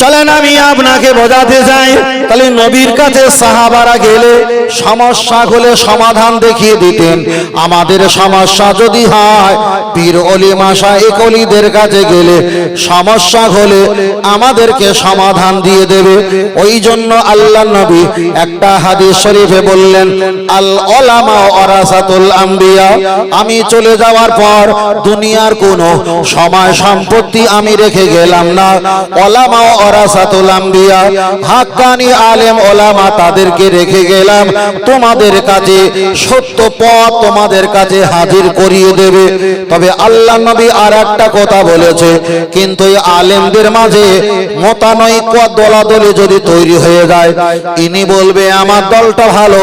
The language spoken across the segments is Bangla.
চলেন আমি আপনাকে বোঝাতে চাই, তাহলে নবীর কাছে সাহাবারা গেলে সমস্যা হলে সমাধান দেখিয়ে দিতেন। আমাদের সমস্যা যদি হয় পীর ওলি মাশায়েখ ওলিদের কাছে গেলে সমস্যা হলে আমাদেরকে সমাধান দিয়ে দেবে। ওই জন্য আল্লাহ নবী একটা হাদিস শরীফে বললেন, আল উলামা ওয়ারাসাতুল আম্বিয়া, আমি চলে যাওয়ার পর দুনিয়ার কোনো সময় সম্পত্তি আমি রেখে গেলাম না। উলামা ওয়ারাসাতুল আম্বিয়া, হাক্কানি আলেম ওলামা তাদেরকে রেখে গেলাম, তোমাদের কাছে সত্য পথ তোমাদের কাছে হাজির করিয়ে দেবে। তবে আল্লাহ নবী আর একটা কথা বলেছে, কিন্তু এই আলেমদের মাঝে মতানৈক্য দলাদলি যদি তৈরি হয়ে যায়, ইনি বলবে আমার দলটা ভালো,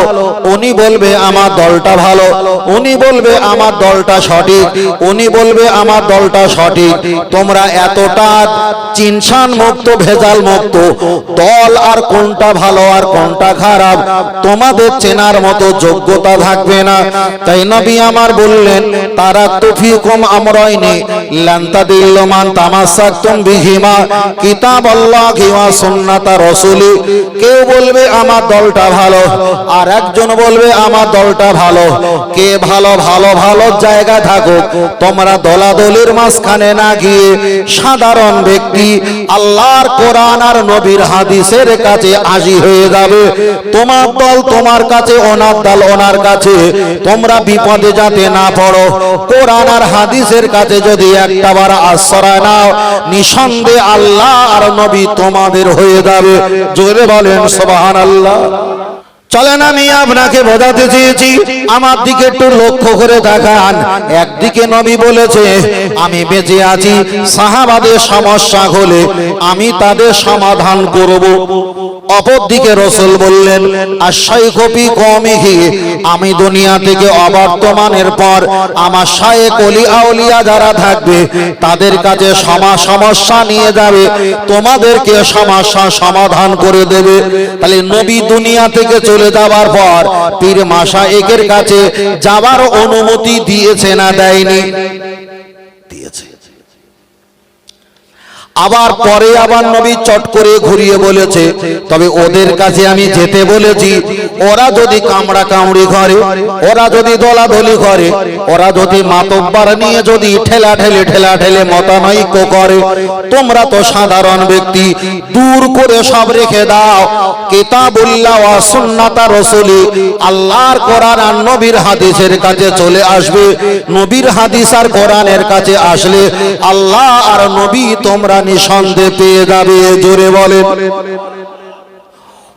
উনি বলবে আমার দলটা ভালো, উনি বলবে আমার দলটা সঠিক, উনি বলবে আমার দলটা সঠিক, তোমরা এতটা চিনসান মুক্ত ভেজাল মুক্ত দল আর কোনটা ভালো আর কোনটা খারাপ তোমাদের চেনার মতো যোগ্যতা থাকবে না। তাই নবী আমার বললেন, তারা তুফিকুম আমরাইনি লান তাদিল্লু মান তামাসসাকতুম বিহিমা কিতাবাল্লাহি ওয়া সুন্নাতা রাসূলি। কেউ বলবে আমার দলটা ভালো, আর একজন বলবে আমার দলটা ভালো। কে ভালো ভালো ভালো জায়গা থাকুক, তোমরা দলাদলির মাঝখানে না গিয়ে সাধারণ ব্যক্তি আল্লাহর কোরআন আর নবীর হাদিসের কাছে হাজির হয়ে যাবে। তোমার দল তোমার কাছে, ওনার দল ওনার কাছে, তোমরা বিপদে যাতে না পড়ো। কোরআন আর হাদিসের কাছে যদি একটাবার আশ্রয় নাও, নিঃসন্দেহে আল্লাহ আর নবী তোমাদের হয়ে যাবে। জোরে বলেন সুবহানাল্লাহ। চলেন আমি আপনাকে বোঝাতে চেয়েছি, আমার দিকে একটু লক্ষ্য করে দেখান। একদিকে নবী বলেছে আমি বেঁচে আছি, সাহাবাদের সমস্যা হলে আমি তাদের সমাধান করব। অপরদিকে রাসূল বললেন আশ-শাইখু ফি কওমিহি, আমি দুনিয়া থেকে অবর্তমানের পর আমার শায়েখ ওলি আউলিয়া যারা থাকবে তাদের কাছে সমস্যা নিয়ে যাবে, তোমাদেরকে সমস্যা সমাধান করে দেবে। তাহলে নবী দুনিয়া থেকে চলে যাওয়ার পর পীর মাশায়েখের কাছে যাওয়ার অনুমতি দিয়েছে না দেয়নি? দিয়েছে। আবার পরে আবার নবী চট করে ঘুরিয়ে বলেছে, তবে ওদের কাছে আমি যেতে বলেছি, ওরা যদি কামড়া কামড়ি করে, ওরা যদি দলাদলি করে, ওরা যদি মাতব্বার নিয়ে যদি ঠেলা ঠেলে মতানৈক্য করে, তোমরা তো সাধারণ ব্যক্তি, দূর করে সব রেখে দাও। কিতাবুল্লাহ ওয়া সুন্নাতা রাসূলি, আল্লাহর কোরআন আর নবীর হাদিসের কাছে চলে আসবে। নবীর হাদিস আর কোরআনের কাছে আসলে আল্লাহ আর নবী তোমরা নিঃসন্দেহে পেয়ে যাবে। জোরে বলেন।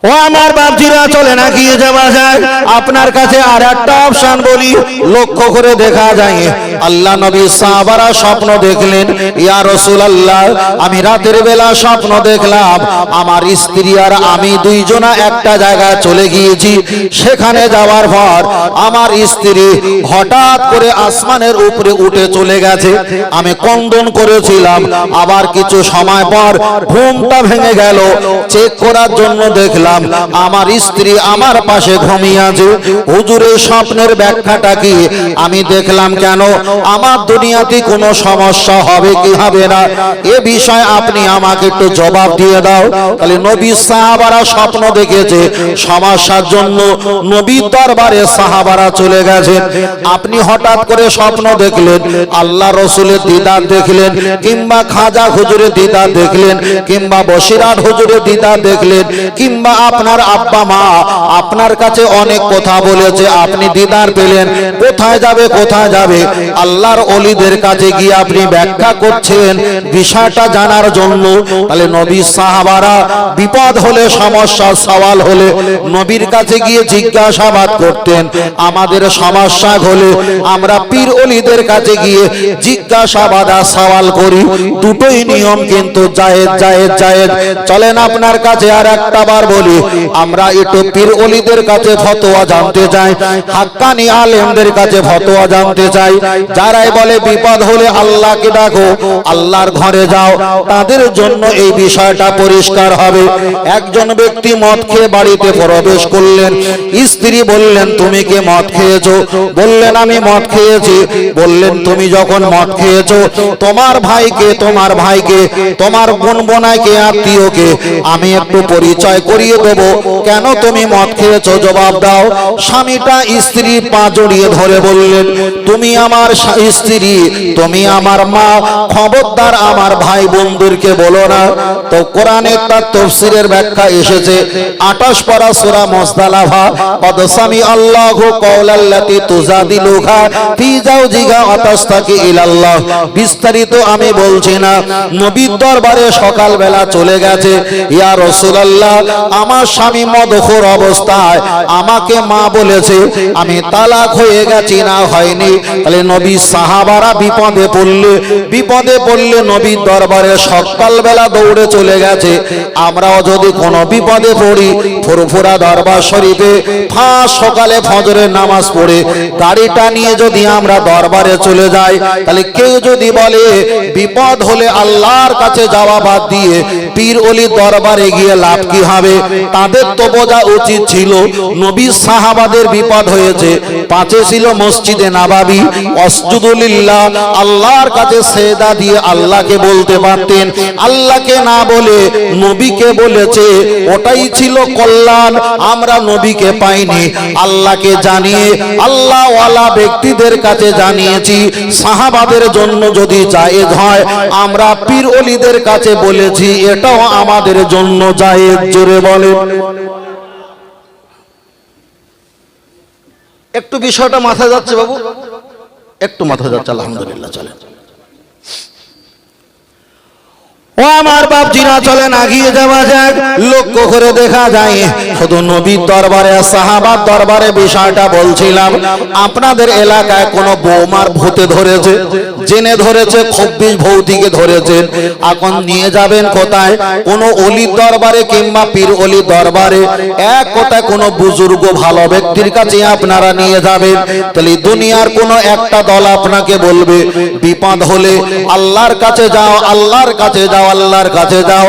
ও আমার বাপজিরা, চলে না গিয়ে যাওয়া যায়। আপনার কাছে আর একটা অপশন বলি, লক্ষ্য করে দেখা যায় আল্লাহ নবী সাহাবারা স্বপ্ন দেখলেন, ইয়া রাসূলুল্লাহ আমি রাতের বেলা স্বপ্ন দেখলাম আমার স্ত্রী আর আমি দুইজনা একটা জায়গায় চলে গিয়েছি। সেখানে যাওয়ার পর আমার স্ত্রী হঠাৎ করে আসমানের উপরে উঠে চলে গেছে। আমি কন্দন করেছিলাম, আবার কিছু সময় পর ঘুমটা ভেঙে গেল। চেক করার জন্য দেখলাম আমার স্ত্রী আমার পাশে ঘুমিয়ে আছে। হুজুরের স্বপ্নের ব্যাখ্যাটা কি? আমি দেখলাম কেন আমার দুনিয়াতে কোনো সমস্যা হবে কি হবে না, এ বিষয়ে আপনি আমাকে একটু জবাব দিয়ে দাও। তাহলে নবী সাহাবারা স্বপ্ন দেখেছে, সমস্যার জন্য নবীর দরবারে সাহাবারা চলে গেছেন। আপনি হঠাৎ করে স্বপ্ন দেখলেন, আল্লাহ রাসূলের দিদার দেখলেন, কিংবা খাজা হুজুরের দিদার দেখলেন, কিংবা বসিরাট হুজুরের দিদার দেখলেন, কিংবা আপনার আব্বা মা আপনার কাছে অনেক কথা বলেছে, আপনি দিদার পেলেন। কোথায় যাবে কোথায় যাবে? আল্লাহর ওলিদের কাছে গিয়ে আপনি ব্যাখ্যা করছেন বিষয়টা জানার জন্য। তাহলে নবী সাহাবারা বিপদ হলে, সমস্যা সওয়াল হলে নবীর কাছে গিয়ে জিজ্ঞাসাবাদ করতেন। আমাদের সমস্যা হলে আমরা পীর ওলিদের কাছে গিয়ে জিজ্ঞাসাবাদ আর সওয়াল করি। দুটোই নিয়ম কিন্তু জায়েজ জায়েজ জায়েজ। চলেন আপনার কাছে আর একটা বার বলি, বলি, আমরা একটু পীর ওলিদের কাছে ফতোয়া জানতে চাই, হাক্কানি আলেমদের কাছে ফতোয়া জানতে চাই। যারাই বলে বিপদ হলে আল্লাহকে ডাকো, আল্লাহর ঘরে যাও, তাদের জন্য এই বিষয়টা পরিষ্কার হবে। একজন ব্যক্তি মদ খেয়ে বাড়িতে প্রবেশ করলেন, স্ত্রী বললেন তুমি কি মদ খেয়েছো? বললেন আমি মদ খেয়েছি। বললেন তুমি যখন মদ খেয়েছো তোমার ভাইকে, তোমার বোন বোনাইকে, আত্মীয়কে আমি একটু পরিচয় করিয়ে দেব, কেন তুমি মদ খেয়েছো জবাব দাও। স্বামীটা স্ত্রীর পা জড়িয়ে ধরে বললেন তুমি আমার স্ত্রী, তুমি আমার মা, খবরদার আমার ভাই বোনদেরকে বলো না। তো কোরআনে তার তাফসীরের ব্যাখ্যা এসেছে 28 পারা সূরা মুজদালাফা, কদ সামি আল্লাহু কওলাল্লাতী তুজাদিলুকা ফি যাওজিহা ওয়া তাশতাকি ইলাল্লাহ। বিস্তারিত আমি বলছি না। নবীর দরবারে সকালবেলা চলে গেছে, ইয়া রাসূলুল্লাহ আমার স্বামী মদখোর অবস্থায় আমাকে মা বলেছে, আমি তালাক হয়ে গেছি না হয়নি। তাহলে নবী সাহাবারা বিপদে পড়লে নবীর দরবারে সকালবেলা দৌড়ে চলে গেছে। আমরাও যদি কোনো বিপদে পড়ি, ফুরফুরা দরবার শরীফে ফাঁস সকালে ফজরের নামাজ পড়ে গাড়িটা নিয়ে যদি আমরা দরবারে চলে যাই, তাহলে কেউ যদি বলে বিপদ হলে আল্লাহর কাছে যাওয়া বাদ দিয়ে পীর ওলির দরবারে গিয়ে লাভ কি হবে? তাদের তো বোঝা উচিত ছিল নবী সাহাবাদের বিপদ হয়েছে, পাঁচে ছিল মসজিদে নাবাবী, ওয়াসজুদুলিল্লাহ, আল্লাহর কাছে সেজদা দিয়ে আল্লাহকে বলতে পারতেন। আল্লাহকে না বলে নবীকে বলেছে, ওটাই ছিল কল্যাণ। আমরা নবীকে পাইনি, আল্লাহকে জানিয়ে আল্লাহওয়ালা ব্যক্তিদের কাছে জানিয়েছি। সাহাবাদের জন্য যদি জায়েজ হয়, আমরা পীর ওলিদের কাছে বলেছি, এটাও আমাদের জন্য জায়েজ। জোরে বলে। একটু বিষয়টা মাথায় যাচ্ছে বাবু, একটু মাথায় যাচ্ছে, আলহামদুলিল্লাহ। চলে ও আমার বাপ জিনা, চলেন আগিয়ে যাওয়া যাক। লক্ষ্য করে দেখা যায় শুধু নবীর দরবারে সাহাবার দরবারে বিষয়টা বলছিলাম। আপনাদের এলাকায় কোনো বৌমার ভূতে ধরেছে, জেনে ধরেছে, খব্বিশ ভৌতিকে ধরেছেন, এখন নিয়ে যাবেন কোথায়? কোনো অলির দরবারে কিংবা পীর অলির দরবারে, এক কথায় কোনো বুজুর্গ ভালো ব্যক্তির কাছে আপনারা নিয়ে যাবেন। তাহলে দুনিয়ার কোনো একটা দল আপনাকে বলবে বিপদ হলে আল্লাহর কাছে যাও, আল্লাহর কাছে যাও, আল্লাহর কাছে যাও,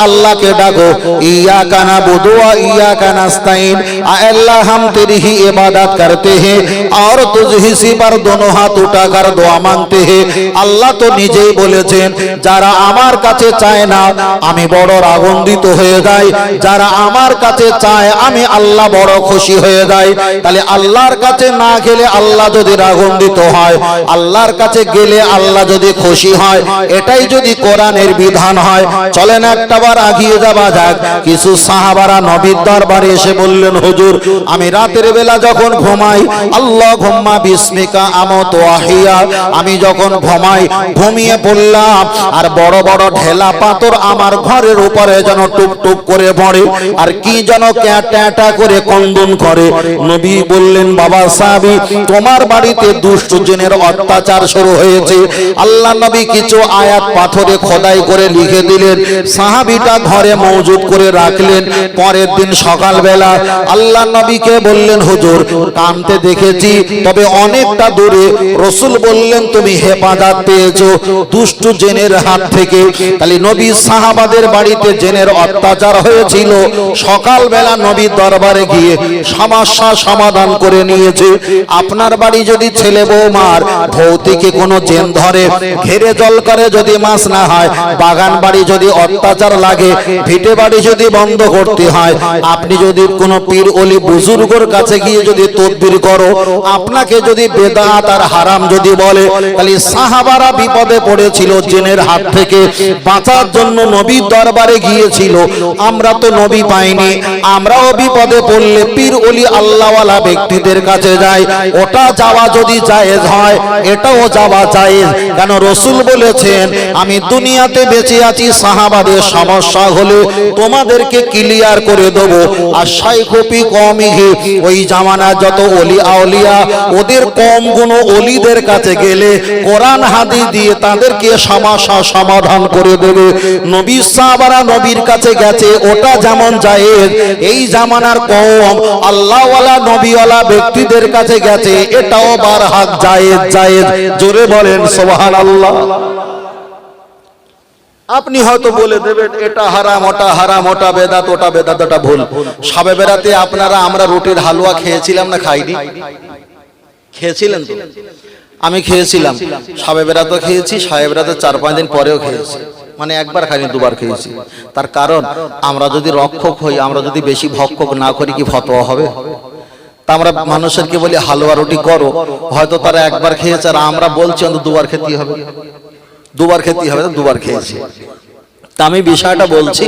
আল্লাহকে ডাকো। ইয়্যাকা নাবুদু ওয়া ইয়্যাকা নাস্তাইন, আল্লাহ हम तेरी ही इबादत करते हैं और तुझे से पर दोनों हाथ उठाकर दुआ मांगते हैं। আল্লাহ তো নিজেই বলেছেন, যারা আমার কাছে চায় না আমি বড় রাগান্বিত হয়ে যাই, যারা আমার কাছে চায় আমি আল্লাহ বড় খুশি হয়ে যাই। তাহলে আল্লাহর কাছে না গেলে আল্লাহ যদি রাগান্বিত হয়, আল্লাহর কাছে গেলে আল্লাহ যদি খুশি হয়, এটাই যদি কোরআনের বিধান হয়, চলেন একটাবার আগিয়ে যাওয়া যাক। কিছু সাহাবারা নবীর দরবারে এসে বললেন, হুজুর আমি রাতের বেলা যখন ঘুমাই, আল্লাহুম্মা বিসমিকা আমুতু ওয়া আহইয়া, আমি যখন ঘুমাই, ঘুমিয়ে পড়লাম আর বড় বড় ঢেলা পাথর আমার ঘরের উপরে যেন টুপ টুপ করে পড়ে আর কি যেন ক্যাটা করে কন্দন করে। নবী বললেন, বাবা সাহাবী তোমার বাড়িতে দুষ্ট জিনের অত্যাচার শুরু হয়েছে। আল্লাহ নবী কিছু আয়াত পাথরে খোদাই করে লিখে দিলেন, সাহাবীটা ঘরে মজুদ করে রাখলেন। পরের দিন সকালবেলা আল্লাহ নবীকে বললেন, হুজুর কানতে দেখেছি, তবে অনেকটা দূরে। রাসূল বললেন, তুমি হেফাজত পেয়েছো দুষ্ট জিনের হাত থেকে। তাহলে নবী সাহাবাদের বাড়িতে জিনের অত্যাচার হয়েছিল, সকালবেলা নবীর দরবারে গিয়ে সমস্যা সমাধান করে নিয়েছে। আপনার বাড়ি যদি ছেলে বৌমার ভৌতিকে কোনো জিন ধরে, ঘেরে জল করে যদি মাছ না হয়, বাগান বাড়ি যদি অত্যাচার লাগে, ভিটে বাড়ি যদি বন্ধ করতে হয়, আপনি যদি কোনো পীর ওলি বুজুর্গর কাছে গিয়ে যদি তদবির করো, আপনাকে যদি বেদাত আর হারাম যদি বলে, তাহলে সাহাবারা বিপদে পড়েছিল জিনের হাত থেকে, বাঁচার জন্য নবীর দরবারে গিয়েছিল। আমরা তো নবী পাইনি, আমরাও বিপদে পড়লে পীর ওলি আল্লাহওয়ালা ব্যক্তিদের কাছে যাই। ওটা যাওয়া যদি জায়েজ হয়, এটাও যাওয়া জায়েজ। কেন রাসূল বলেছেন, আমি দুনিয়াতে বেঁচে আছি, সাহাবাদের সমস্যা হলে তোমাদেরকে ক্লিয়ার করে দেব। আর শাইখুপি কওমিহি, ওই জামানার যত ওলি আউলিয়া ওদের কমগুলো ওলিদের কাছে গেলে কোরআন হাদিস দিয়ে তাদেরকে সমস্যা সমাধান করে দেবে। নবী সাহাবারা নবীর কাছে গেছে, ওটা যেমন জায়েজ, এই জামানার কওম আল্লাহওয়ালা নবীওয়ালা ব্যক্তিদের কাছে গেছে, এটাও বারহাক জায়েজ জায়েজ। জোরে বলেন সুবহানাল্লাহ। আপনি হয়তো বলে দেবেন এটা হারাম, ওটা হারাম, ওটা বেদাত, ওটা বেদাত, ওটা ভুল। শবে বেরাতে আপনারা আমরা রুটির হালুয়া খেয়েছিলাম না খাইনি? খেয়েছিলেন তো? আমি খেয়েছিলাম, শবে বেরাতও খেয়েছি, শবে বেরাতে 4-5 দিন পরেও খেয়েছি। মানে একবার খাইনি, দুবার খেয়েছি। তার কারণ আমরা যদি রক্ষক হই, আমরা যদি বেশি ভক্ষক না করি, কি ফতোয়া হবে? তা আমরা মানুষেরকে বলি হালুয়া রুটি করো, হয়তো তারা একবার খেয়েছে, আর আমরা বলছি অন্তত দুবার খেতে হবে, দুবার খেতে হবে, দুবার খেয়েছি। তা আমি বিষয়টা বলছি,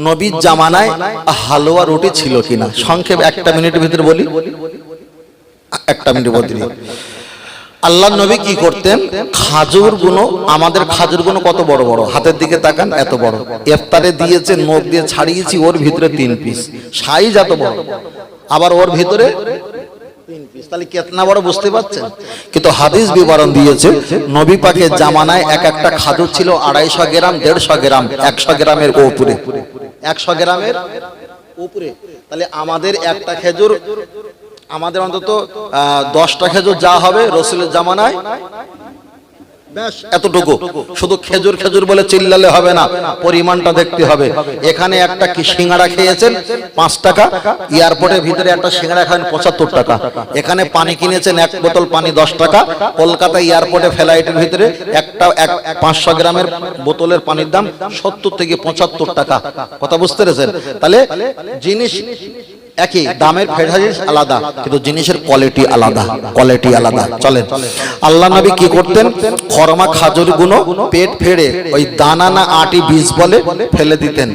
নবীর জামানায় হালুয়া রুটি ছিল কিনা সংক্ষেপ 1 মিনিটের ভিতরে বলি। 1 মিনিট বলতে আল্লাহ নবী কি করতেন, খাজুর গুলো, আমাদের খাজুর গুলো কত বড় বড়, হাতের দিকে তাকান, এত বড়। ইফতারে দিয়েছে, নখ দিয়ে ছাড়িয়েছি, ওর ভিতরে 3 পিস, সাইজ এত বড়, আবার ওর ভিতরে 3 পিস, তাহলে কেতনা বড় বুঝতে পারছেন? কিন্তু হাদিস বিবরণ দিয়েছে নবী পাকের জামানায় এক একটা খাজুর ছিল 250 গ্রাম, 150 গ্রাম, 100 গ্রামের উপরে, 100 গ্রামের উপরে। তাহলে আমাদের একটা খেজুর, আমাদের অন্তত 10টা খেজুর যা হবে রাসূলের জামানায় ব্যাস এতটুকু। শুধু খেজুর খেজুর বলে চিল্লালে হবে না, পরিমাণটা দেখতে হবে। এখানে একটা কি সিঙ্গাড়া খেয়েছেন 5 টাকা, এয়ারপোর্টের ভিতরে একটা সিঙ্গাড়া খান 75 টাকা। এখানে পানি কিনেছেন 1 বোতল পানি 10 টাকা, কলকাতা এয়ারপোর্টে ফ্লাইটের ভিতরে একটা 500 গ্রামের বোতলের পানির দাম 70 থেকে 75 টাকা। কথা বুঝতে পেরেছেন? তাহলে জিনিস একই, দামের ফেডারিস আলাদা, কিন্তু জিনিসের কোয়ালিটি আলাদা, কোয়ালিটি আলাদা। চলেন, আল্লাহ নবী কি করতেন, খরমা খাজুর গুলো পেট ফেড়ে ওই দানা না আটি বীজ বলে ফেলে দিতেন,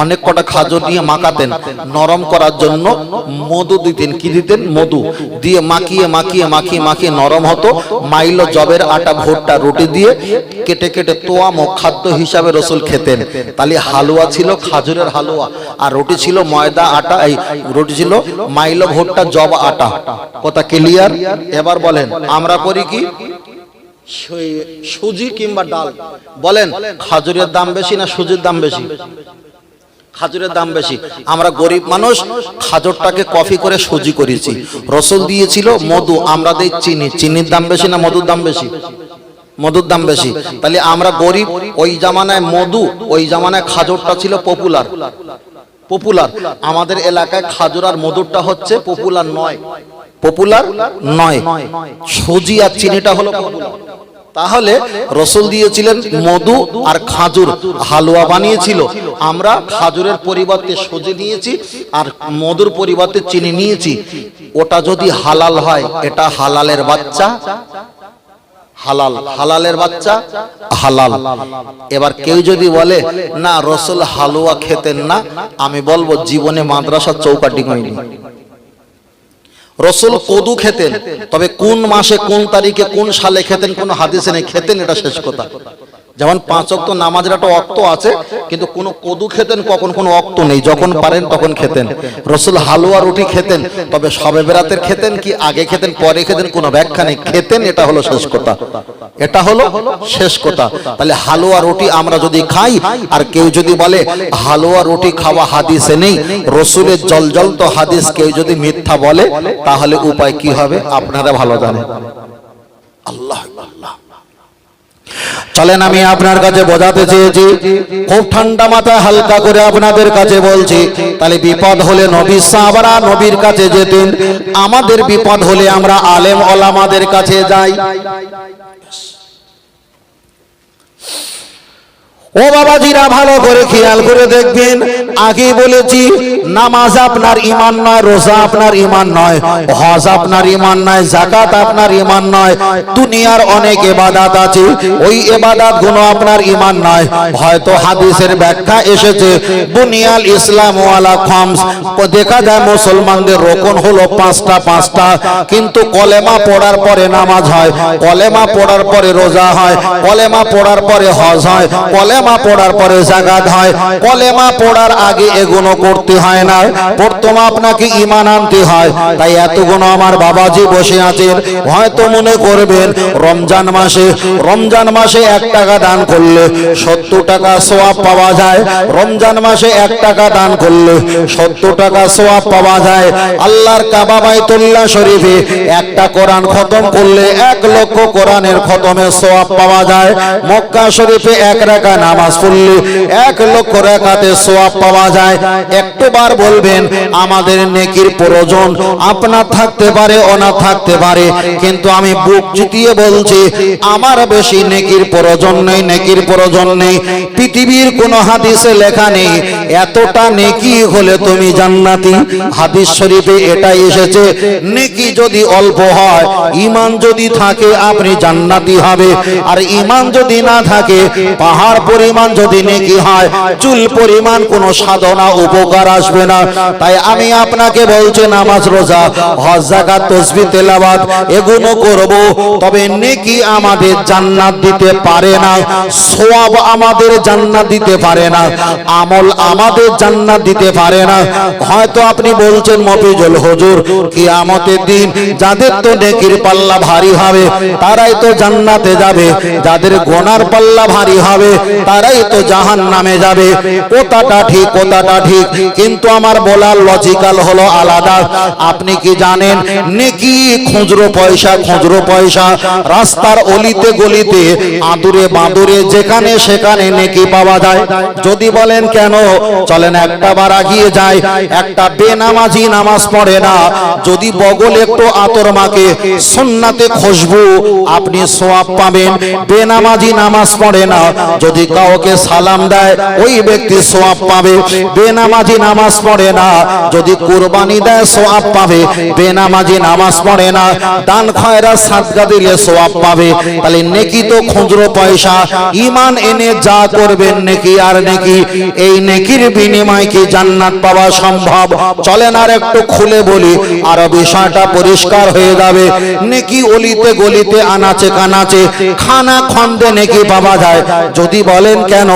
অনেক কটা খাজুর নিয়ে মাখাতেন, নরম করার জন্য মধু দিতেন। কি দিতেন? মধু দিয়ে মাখিয়ে মাখিয়ে মাখিয়ে মাখিয়ে নরম হতো। মাইলো জবের আটা, ভুট্টা, রুটি দিয়ে কেটে কেটে তোয়াম ও খাদ্য হিসাবে রাসূল খেতেন। তাহলে হালুয়া ছিল খাজুরের হালুয়া, আর রুটি ছিল ময়দা আটা, এই রুটি ছিল মাইলো ভুট্টা জব আটা। কথা ক্লিয়ার? এবার বলেন আমরা করি কি, সুজি কিংবা ডাল? বলেন খাজুরের দাম বেশি না সুজির দাম বেশি? খাজুরের দাম বেশি। আমরা গরিব মানুষ, খাজুরটাকে কফি করে সুজি করেছি। রাসূল দিয়েছিল মধু, আমরা দেই চিনি। চিনির দাম বেশি না মধুর দাম বেশি? মধুর দাম বেশি। তাহলে আমরা গরিব, ওই জামানায় মধু, ওই জামানায় খাজুরটা ছিল পপুলার, পপুলার। আমাদের এলাকায় খাজুর আর মধুরটা হচ্ছে পপুলার নয়, পপুলার নয়, সুজি আর চিনিটা হলো পপুলার। তাহলে রাসূল দিয়েছিলেন মধু আর খাজুর, হালুয়া বানিয়েছিল। আমরা খাজুরের পরিবর্তে সুজি নিয়েছি আর মধুর পরিবর্তে চিনি নিয়েছি। ওটা যদি হালাল হয়, এটা হালালের বাচ্চা, হালাল, হালালের বাচ্চা হালাল। এবার কেউ যদি বলে না রাসূল হালুয়া খেতেন না, আমি বলবো জীবনে মাদ্রাসার চৌকাঠি হয়নি। রাসূল কদু খেতেন, তবে কোন মাসে কোন তারিখে কোন সালে খেতেন কোন হাদিসে নেই। খেতেন, এটা শেষ কথা। যেমন 5 ওয়াক্ত নামাজের একটা ওয়াক্ত আছে, কিন্তু কোন কদু খেতেন কখন কোন ওয়াক্ত নেই, যখন পারেন তখন খেতেন। রাসূল হালুয়া রুটি খেতেন, তবে শবে বেরাতের খেতেন কি আগে খেতেন পরে খেতেন কোনো ব্যাখ্যা নেই, খেতেন, এটা হলো শেষ কথা, এটা হলো শেষ কথা। তাহলে হালুয়া রুটি আমরা যদি খাই, আর কেউ যদি বলে হালুয়া রুটি খাওয়া হাদিসে নেই, রাসূলের জলজল তো হাদিস কেউ যদি মিথ্যা বলে, তাহলে উপায় কি হবে আপনারা ভালো জানেন। আল্লাহ আল্লাহ। চলেন আমি আপনার কাছে বোঝাতে চেয়েছি, খুব ঠান্ডা মাথা হালকা করে আপনাদের কাছে বলছি। তাহলে বিপদ হলে নবী সাহাবারা নবীর কাছে যেতেন, আমাদের বিপদ হলে আমরা আলেম ওলামাদের কাছে যাই। ও বাবাজিরা ভালো করে খেয়াল করে দেখবেন, আগে বলেছি নামাজ আপনার ঈমান নয়, রোজা আপনার ঈমান নয়, হজ আপনার ঈমান নয়, যাকাত আপনার ঈমান নয়, দুনিয়ার অনেক ইবাদত আছে, ওই ইবাদত গুলো আপনার ঈমান নয়। হয়তো হাদিসের ব্যাখ্যা এসেছে বুনিয়াল ইসলাম ওয়ালা খামস, দেখা যায় মুসলমানদের রোকন হলো পাঁচটা, কিন্তু কলেমা পড়ার পরে নামাজ হয়, কলেমা পড়ার পরে রোজা হয়, কলেমা পড়ার পরে হজ হয়, কলেমা পড়ার পরে যাকাত হয়। কলেমা পড়ার আগে এগুলো করতে হয় না, প্রথমে আপনাকে ঈমান আনতে হয়। তাই এতগুলো আমার বাবাজি বসে আছেন, হয়তো মনে করবেন রমজান মাসে 1 টাকা দান করলে 70 টাকা সওয়াব পাওয়া যায়, রমজান মাসে 1 টাকা দান করলে 70 টাকা সওয়াব পাওয়া যায়। আল্লাহর কাবা বাইতুল্লাহ শরীফে একটা কোরআন খতম করলে 1 লক্ষ কোরআনের খতমের সওয়াব পাওয়া যায়। মক্কা শরীফে 1 রাকাত নামাজ পড়লে 1 লক্ষ রাকাতের সওয়াব পাওয়া যায়। একবার বলবেন আমাদের নেকির প্রয়োজন আপনার থাকতে পারে, অনার থাকতে পারে, কিন্তু আমি বুক চিতিয়ে বলছি আমার বেশি নেকির প্রয়োজন নেই, নেকির প্রয়োজন নেই। পৃথিবীর কোন হাদিসে লেখা নেই এতটা নেকি হলে তুমি জান্নাতি। হাদিস শরীফে এটাই এসেছে নেকি যদি অল্প হয়, ঈমান যদি থাকে আপনি জান্নাতি হবে, আর ঈমান যদি না থাকে পাহাড় পরিমাণ যদি নেকি হয় চুল পরিমাণ কোনো সাধনা উপকার আসবে না। তাই আমি আপনাকে বলছি নামাজ, রোজা, হজ, যাকাত, তাসবিহ, তেলাওয়াত এগুলো করব, তবে নেকি আমাদের জান্নাত দিতে পারে না, সওয়াব আমাদের জান্নাত দিতে পারে না, আমল আমাদের জান্নাত দিতে পারে না। হয়তো আপনি বলছেন মফিজুল হুজুর কিয়ামতের দিন যাদের তো নেকির পাল্লা ভারী হবে তারাই তো জান্নাতে যাবে, যাদের গুনার পাল্লা ভারী হবে তারাই তো জাহান্নামে যাবে। কথাটা ঠিক, কথাটা ঠিক, কিন্তু আমার বলার লজিক্যাল হলো আলাদা। আপনি কি জানেন নেকি খুচরো পয়সা রাস্তার অলিতে গলিতে আদুরে বাঁদুরে যেখানে সেখানে নেকি পাওয়া যায়? যদি বলেন কেন, চলেন একটা বার আগিয়ে যায়। একটা বেনামাজি নামাজ পড়ে না, যদি বগলে একটু আতর মাকে সুন্নাতে খুশবু আপনি সওয়াব পাবেন। বেনামাজি নামাজ পড়ে না, যদি কাউকে সালাম দেয় ওই ব্যক্তি সওয়াব পাবে। বেনামাজি নামাজ পড়ে না, যদি কুরবানি দেয় সওয়াব পাবে। বেনামাজি নামাজ পড়ে না, দান খয়রাত সাদকা দিলে সওয়াব পাবে। তাহলে নেকি তো খুচরো পয়সা, ঈমান এনে যা করবেন নেকি আর নেকি, এই নেকির বিনিময়ে কি জান্নাত পাওয়া সম্ভব? চলেন আর একটু খুলে বলি, আর বিষয়টা পরিষ্কার হয়ে যাবে। নেকি অলিতে গলিতে আনাচে কানাচে খানা খন্দে নেকি পাওয়া যায়। যদি বলেন কেন,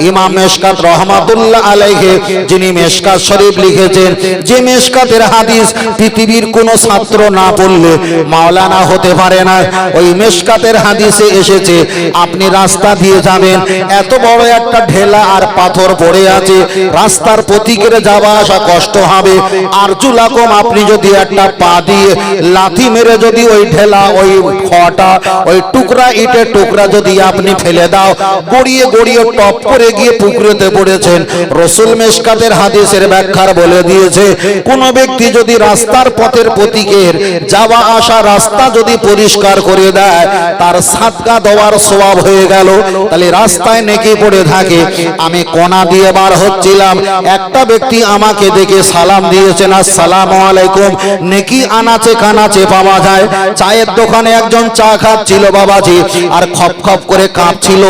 ইমাম মেশকাত রহমাতুল্লাহ আলাইহি যিনি মেশকাত শরীফ লিখেছেন, যে মেশকাতের হাদিস পৃথিবীর কোন ছাত্র না পড়লে মাওলানা হতে পারে না, ওই মেশকাতের হাদিসে এসেছে আপনি রাস্তা দিয়ে যাবেন, এত বড় একটা ঢেলা আর পাথর পড়ে আছে, রাস্তার পথিকের যাওয়া আসা কষ্ট হবে। আর জুলাকম আপনি যদি একটা পা দিয়ে লাথি মেরে যদি ওই ঢেলা, ওই খটা, ওই টুকরা ইটের টুকরা যদি আপনি ফেলে দাও, গড়িয়ে গড়িয়ে টপ করে গিয়ে পুকুরেতে পড়েছেন। রসুল মেশকাতের হাদিসের ব্যাখ্যার বলে দিয়েছে কোন ব্যক্তি যদি রাস্তার পথের পথিকের যাওয়া আসা রাস্তা যদি পরিষ্কার করে দেয়, তার সাদকা দেওয়ার সওয়াব হয়ে গেল। তাহলে রাস্তায় নেকি পড়ে থাকে। আমি কোনা দিয়ে বার হচ্ছিলাম, একটা ব্যক্তি আমাকে দেখে সালাম দিয়েছেন, আসসালামু আলাইকুম। নেকি আনাচে কানাচে পাওয়া যায়। চায়ের দোকানে একজন চা খাচ্ছিল বাবাজি, আর খপ খপ করে কাঁপছিল।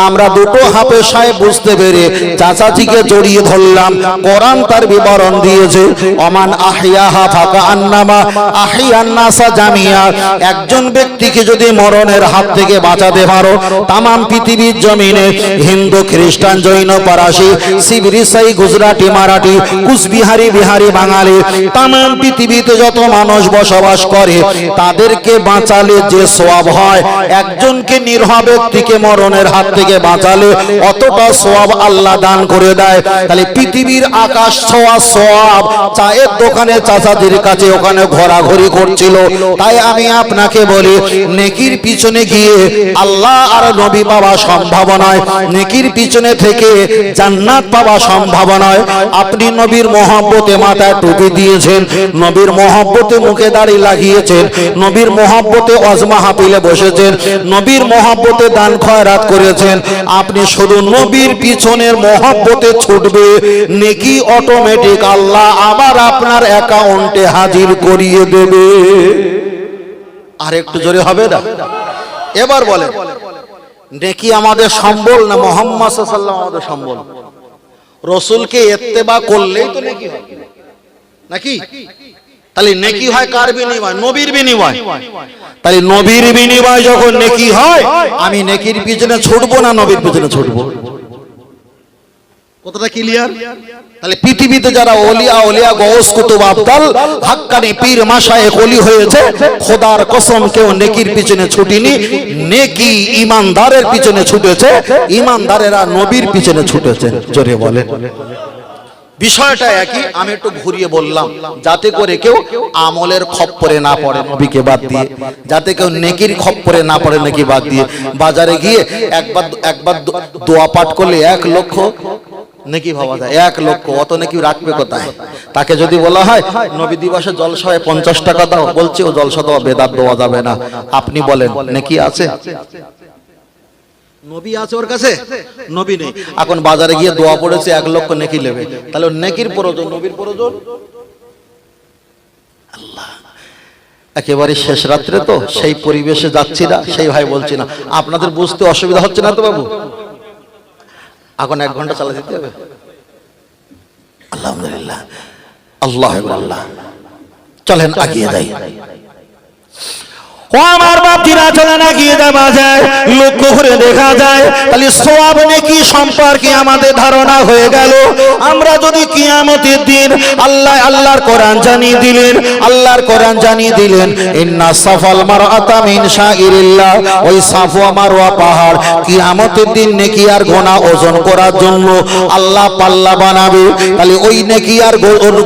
আমরা দুটো হাফেজ সাহেব বুঝতে পেরে চাচাজিকে জড়িয়ে ধরলাম। কোরআন তার বিবরণ দিয়েছে, ওমান আহিয়াহা ফাকা আন্নামা আহিয়ান নাসা জামিয়া। একজন ব্যক্তিকে যদি মরণের হাত থেকে বাঁচাতে পারো, তামাম পৃথিবীর জমিনে হিন্দু, খ্রিস্টান, জৈন, পারাসি, শিখ, ইসাই, গুজরাটি, মারাঠি, কুচবিহারি, বিহারি, বাঙালি, তামাম পৃথিবীতে যত মানুষ বসবাস করে তাদেরকে বাঁচালে যে সওয়াব হয়, একজনকে নিরহ ব্যক্তিকে মরণের হাত থেকে বাঁচালে অতটা সওয়াব আল্লাহ দান করে দেয়। তাহলে পৃথিবীর আকাশ ছোঁয়া সওয়াব চায়ের দোকানে চাচাজির কাছে ওখানে ঘোরাঘুরি করছিল। তাই আমি আপনাকে বলি, নেকির পিছনে গিয়ে আল্লাহ আর নবী পাওয়া সম্ভব নয়, নেকির পিছনে থেকে জান্নাত পাওয়া সম্ভব নয়। আপনি নবীর মহব্বতে মাথায় টুপি দিয়েছেন, নবীর মহব্বতে মুখে দাড়ি লাগিয়েছেন, নবীর মহব্বতে ওয়াজ মাহফিলে বসেছেন, নবীর মহব্বতে দান খয়রাত করেছেন। আপনি শুধু নবীর পিছনের মহব্বতে ছুটবে, করবে, নেকি অটোমেটিক আল্লাহ আবার আপনার অ্যাকাউন্টে হাজির করিয়ে দেবে। আর একটু জোরে হবে না? এবার বলেন, নেকি আমাদের সম্বল না মুহাম্মদ সাল্লাল্লাহু আলাইহি ওয়াসাল্লাম আমাদের সম্বল? রাসূলকে ইত্তেবা করলেই তো নেকি হয় নাকি? তাহলে নেকি হয় কার বিনিময়? নবীর বিনিময়। তাহলে নবীর বিনিময় যখন নেকি হয়, আমি নেকির পিছনে ছুটবো না নবীর পিছনে ছুটবো? কতটা ক্লিয়ার? তাহলে পৃথিবীতে যারা ওলিয়া গৌস কুতুব আবদাল হাক্কানি পীর মাশায়েখ ওলি হয়েছে, খোদার কসম কেউ নেকির পিছনে ছুটিনি। নেকি ইমানদারের পিছনে ছুটেছে, ইমানদারেরা নবীর পিছনে ছুটেছে। জোরে বলেন। বিষয়টা একই, আমি একটু ঘুরিয়ে বললাম যাতে করে কেউ আমলের খপ্পরে না পড়ে নবীকে বাদ দিয়ে, যাতে কেউ নেকির খপ্পরে না পড়ে নেকি বাদ দিয়ে। বাজারে গিয়ে একবার দোয়া পাঠ করলে 1 লক্ষ নেকি ভাবা যায়। 1 লক্ষ, অত নেকি রাখবে কোথায়? তাকে যদি বলা হয় নবী দিবসে জলসায় 50 টাকা দাও, বলছে ও জলসা দেওয়া বেদাত দেওয়া যাবে না। আপনি বলেন নেকি আছে? নবী আছে ওর কাছে? নবী নেই। এখন বাজারে গিয়ে দোয়া পড়েছে 1 লক্ষ নেকি নেবে, তাহলে নেকির প্রয়োজন, নবীর প্রয়োজন? আল্লাহ, একেবারে শেষ রাত্রে তো সেই পরিবেশে যাচ্ছি না, সেই ভাই বলছি না। আপনাদের বুঝতে অসুবিধা হচ্ছে না তো বাবু? এখন 1 ঘন্টা চালা দিতে হবে। আলহামদুলিল্লাহ, আল্লাহ আল্লাহ। চলেন আগিয়ে যাই। ও আমার বাপজিরা, চলেন আগিয়ে যাওয়া যায়। লক্ষ্য করে দেখা যায় তাহলে সওয়াব নেকি সম্পর্কে আমাদের ধারণা হয়ে গেল। আমরা যদি কিয়ামতের দিন আল্লাহর কোরআন জানিয়ে দিলেন, আল্লাহর কোরআন জানিয়ে দিলেন ইন্না সাফাল মারআতা মিন শাইরিল্লাহ, ওই সাফওয়া মারওয়া পাহাড় কিয়ামতের দিন নেকি আর গুনাহ ওজন করার জন্য আল্লাহ পাল্লা বানাবে। তাহলে ওই নেকি আর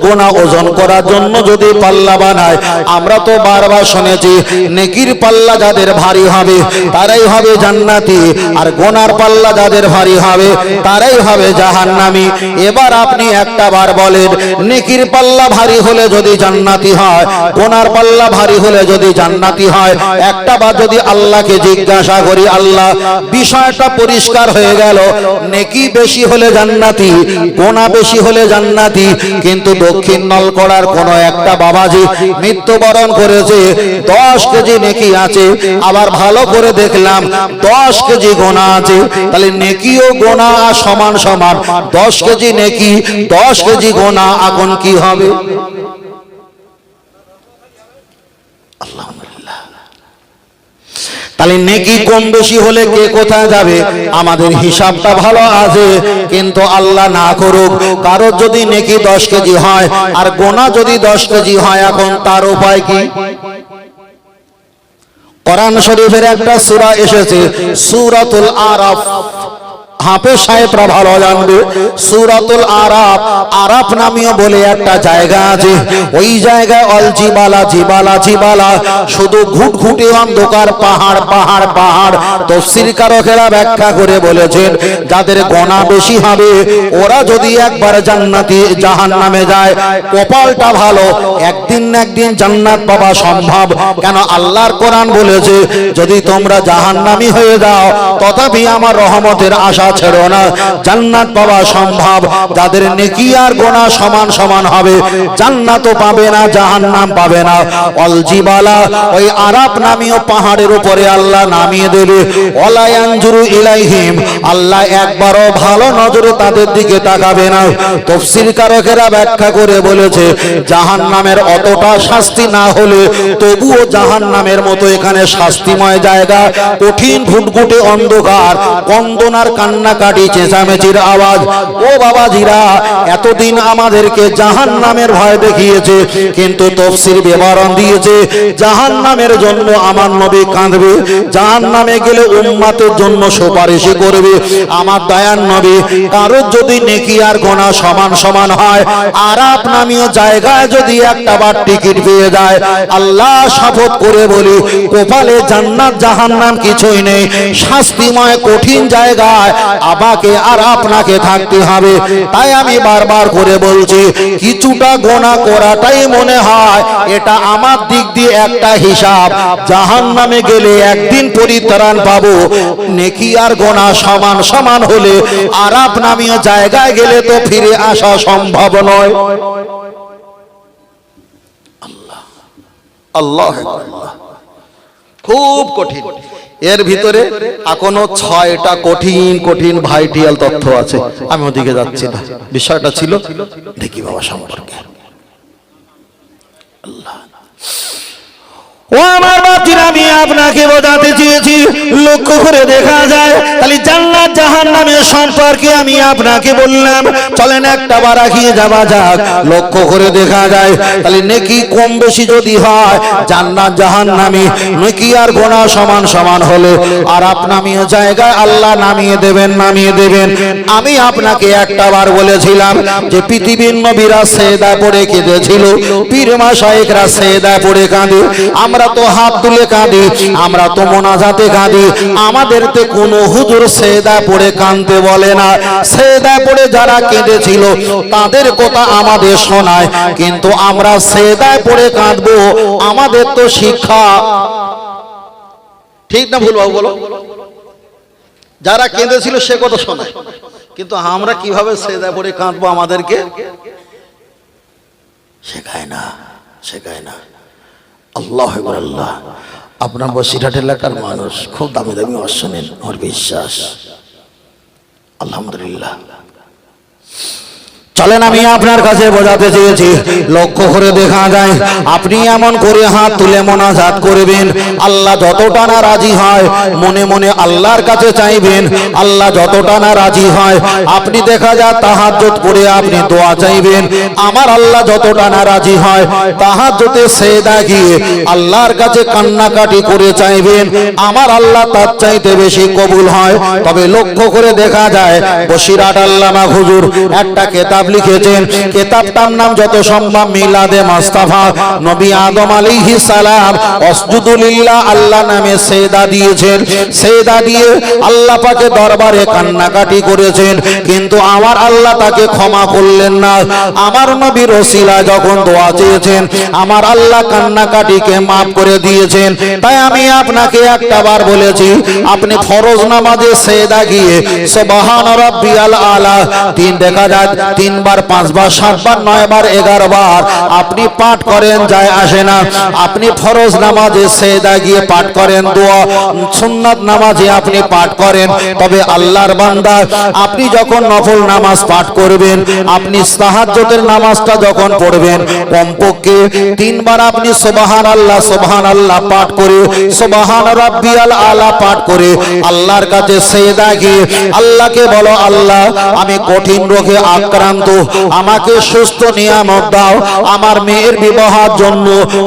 গুনাহ ওজন করার জন্য যদি পাল্লা বানায়, আমরা তো বারবার শুনেছি নেকির পাল্লা যাদের ভারী হবে তারাই হবে জান্নাতি, আর গুনার পাল্লা যাদের ভারী হবে তারাই হবে জাহান্নামী। এবার আপনি একটা বার বলেন, নেকির পাল্লা ভারী হলে যদি জান্নাতি হয়, গুনার পাল্লা ভারী হলে যদি জান্নাতি হয়, একটা বার যদি আল্লাহকে জিজ্ঞাসা করি, আল্লাহ বিষয়টা পরিষ্কার হয়ে গেল, নেকি বেশি হলে জান্নাতি, গুনাহ বেশি হলে জান্নাতি, কিন্তু দক্ষিণ নলকড়ার কোন একটা বাবাজি মৃত্যুবরণ করেছে, 10 কেজি নেকি আছে, আবার ভালো করে দেখলাম 10 কেজি গোনা আছে। তাহলে নেকি ও গোনা সমান সমান। 10 কেজি নেকি, 10 কেজি গোনা, এখন কি হবে? আলহামদুলিল্লাহ। তাহলে নেকি কম বেশি হলে কে কোথায় যাবে? আমাদের হিসাবটা ভালো আছে, কিন্তু আল্লাহ না করুক কারোর যদি নেকি 10 কেজি হয় আর গোনা যদি 10 কেজি হয়, এখন তার উপায় কি? কোরআন শরীফের একটা সূরা এসেছে সূরাতুল আরাফ, হাফেজ সাহেবরা ভালো জানবে। সূরাতুল আরাফ, আরাফ নামীয় বলে একটা জায়গা আছে, ওই জায়গায় অল জিবালা জিবালা জিবালা, শুধু ঘুটঘুটে অন্ধকার, পাহাড় পাহাড় পাহাড়। তাফসীরকারকেরা ব্যাখ্যা করে বলেছেন যাদের গোনা বেশি হবে ওরা যদি একবার জান্নাতি জাহান্নামে যায়, কপালটা ভালো, একদিন না একদিন জান্নাত পাওয়া সম্ভব। কেন? আল্লাহর কোরআন বলেছে যদি তোমরা জাহান্নামী হয়ে যাও তথাপি আমার রহমতের আশা ছেড়ো না, জান্নাত পাওয়া সম্ভব। যাদের নেকি আর গোনা সমান সমান হবে, জান্নাতও পাবে না, জাহান্নাম পাবে না। অল জিবালা, ওই আরাফ নামীয় পাহাড়ের উপরে আল্লাহ নামিয়ে দেবে। ওয়ালা ইয়ানজুরু ইলাইহিম, আল্লাহ একবারও ভালো নজরে তাদের দিকে তাকাবে না। তাফসীরকারকেরা ব্যাখ্যা করে বলেছে জাহান্নামের অতটা শাস্তি না হলে তবুও জাহান্নামের মতো এখানে শাস্তিময় জায়গা, কঠিন ঘুটঘুটে অন্ধকার, কন্দনার কান্নাকাটি, চেঁচামেচির আওয়াজ। ও বাবাজিরা, এতদিন আমাদেরকে জাহান্নামের ভয় দেখিয়েছে, কিন্তু তাফসীর বিবরণ দিয়েছে জাহান্নামের জন্য আমার নবী কাঁদবে, জাহান্নামে গেলে উম্মতের জন্য সুপারিশ করবে আমার দয়ার নবী। কারোর যদি নেকি আর গোনা সমান সমান হয়, আরাফ নামীয় জায়গায় যদি একটা বার টিকিট পেয়ে যায়, আল্লাহ শপথ করে বলি কপালে জান্নাত জাহান্নাম কিছুই নেই, শাস্তিময় কঠিন জায়গায় আমাকে আর আপনাকে থাকতে হবে। তাই আমি বারবার করে বলছি, কিছুটা গোনা করাটাই মনে হয় এটা আমার দিক দিয়ে একটা হিসাব। জাহান্নামে গেলে একদিন পরিত্রাণ পাবো, নেকি আর গোনা সমান সমান হলে আরাফ নামীয় জায়গায় গেলে তো ফিরে আসা সম্ভব নয়। আল্লাহ আল্লাহ, খুব কঠিন। এর ভিতরে এখনো 6টা কঠিন কঠিন ভাইটিয়াল তথ্য আছে। আমি ওদিকে যাচ্ছি না, বিষয়টা ছিল দেখি বাবা সম্পর্কে। আল্লাহ, ও আমার বাতিরা, আমি আপনাকে বোঝাতে চেয়েছি, লক্ষ্য করে দেখা যায় তাহলে জান্নাত জাহান্নামের সম্পর্কে আমি আপনাকে বললাম। চলেন একটা বার এগিয়ে যাওয়া যাক। লক্ষ্য করে দেখা যায় তাহলে নেকি কম বেশি যদি হয়, জান্নাত জাহান্নামে নেকি আর গোনা সমান সমান হলে আর আপনামিও জায়গায় আল্লাহ নামিয়ে দেবেন, নামিয়ে দেবেন। আমি আপনাকে একটা বার বলেছিলাম যে পৃথিবীর নবীরা সেজদা পড়ে কেঁদেছিল, পীর মাশায়েখরা সেজদা পড়ে কাঁদে, আমরা তো হাত তুলে কাঁদি, আমরা তো মোনাজাতে কাঁদি। আমাদেরতে কোনো হুজুর সেজদা পড়ে কাঁদতে বলে না। সেজদা পড়ে যারা কেঁদেছিল তাদের কথা আমাদের শোনায়, কিন্তু আমরা সেজদা পড়ে কাঁদবো, আমাদের তো শিক্ষা ঠিক না ভুল বাবু বলো? যারা কেঁদেছিল সে কথা শোনায়, কিন্তু আমরা কিভাবে সেজদা পড়ে কাঁদবো আমাদেরকে শেখায় না, শেখায় না। আল্লাহ আল্লাহ, আপনার বসিরহাট এলাকার মানুষ খুব দামি দামি ওয়াজ শোনেন, আমার বিশ্বাস। আলহামদুলিল্লাহ। চলেন আমি আপনার কাছে বোঝাতে চেয়েছি, লক্ষ্য করে দেখা যায় আপনি এমন করে হাত তুলে মোনাজাত করবেন, আল্লাহ যতটা না রাজি হয় মনে মনে আল্লাহর কাছে চাইবেন। আল্লাহ যতটা না রাজি হয় আপনি দেখা যায় তাহাজ্জুদ করে আপনি দোয়া চাইবেন, আমার আল্লাহ যতটা না রাজি হয় তাহাজ্জুদে সেজদা গিয়ে আল্লাহর কাছে কান্নাকাটি করে চাইবেন, আমার আল্লাহ তার চাইতে বেশি কবুল হয়। তবে লক্ষ্য করে দেখা যায় বসিরহাট আল্লামা হুজুর একটা কিতাব লিখেছেন, কিতাবটার নাম যত সম্ভব মিলাদে মুস্তাফা। নবী আদম আলাইহিস সালাম আসজুদু লিল্লাহ আল্লাহ নামে সেজদা দিয়েছেন, সেজদা দিয়ে আল্লাহ পাকের দরবারে কান্নাকাটি করেছেন, কিন্তু আমার আল্লাহ তাকে ক্ষমা করলেন না। আমার নবীর ওসিলা যখন দোয়া চেয়েছেন আমার আল্লাহ কান্নাকাটিকে maaf করে দিয়েছেন। তাই আমি আপনাকে একটা বার বলেছি, আপনি ফরজ নামাজে সেজদা গিয়ে সুবহান রাব্বিয়াল আলা তিন দেখা যায় 3 বার 5 বার 7 বার 9 বার 11 বার আপনি পাঠ করেন, যায় আসে না। আপনি ফরজ নামাজে সেজদা গিয়ে পাঠ করেন দোয়া, সুন্নাত নামাজে আপনি পাঠ করেন। তবে আল্লাহর বান্দা আপনি যখন নফল নামাজ পাঠ করবেন, আপনি তাহাজ্জুদের নামাজটা যখন পড়বেন, কমপক্ষে 3 বার আপনি সুবহানাল্লাহ পাঠ করে সুবহান রাব্বিয়াল আলা পাঠ করে আল্লাহর কাছে সেজদা গিয়ে আল্লাহকে বলো, আল্লাহ আমি কঠিন রোগে আক্রান্ত, আমাকে সুস্থ নিয়ামত দাও, আমার মেয়ের বিবাহের জন্য